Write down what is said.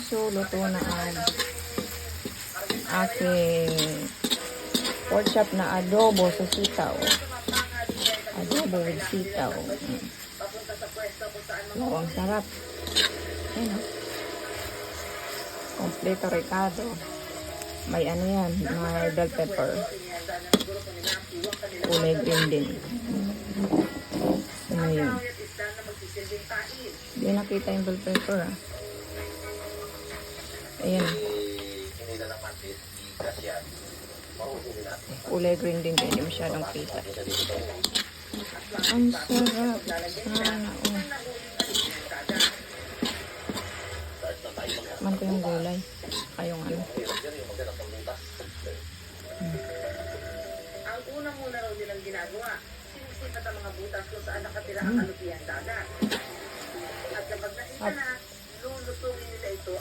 So, luto na ang aking pork chop na adobo sa sitaw. Adobo with sitaw. Wow, ang sarap. Ayan, oh. Kompleto Ricardo. May ano yan, may bell pepper. Kulay green din. Ano yun? Hindi nakita yung bell pepper, ah. Ayan. Kulay green din, kaya hindi masyadong kita. Ang sarap. Sana, oh. Man ko yung gulay. Ay, yung ano. Ang unang-una raw nilang ginagawa, sinisipat ang mga butas kung saan nakatira ang alupihan dagat. At kapag nakita na, lulutungin nila ito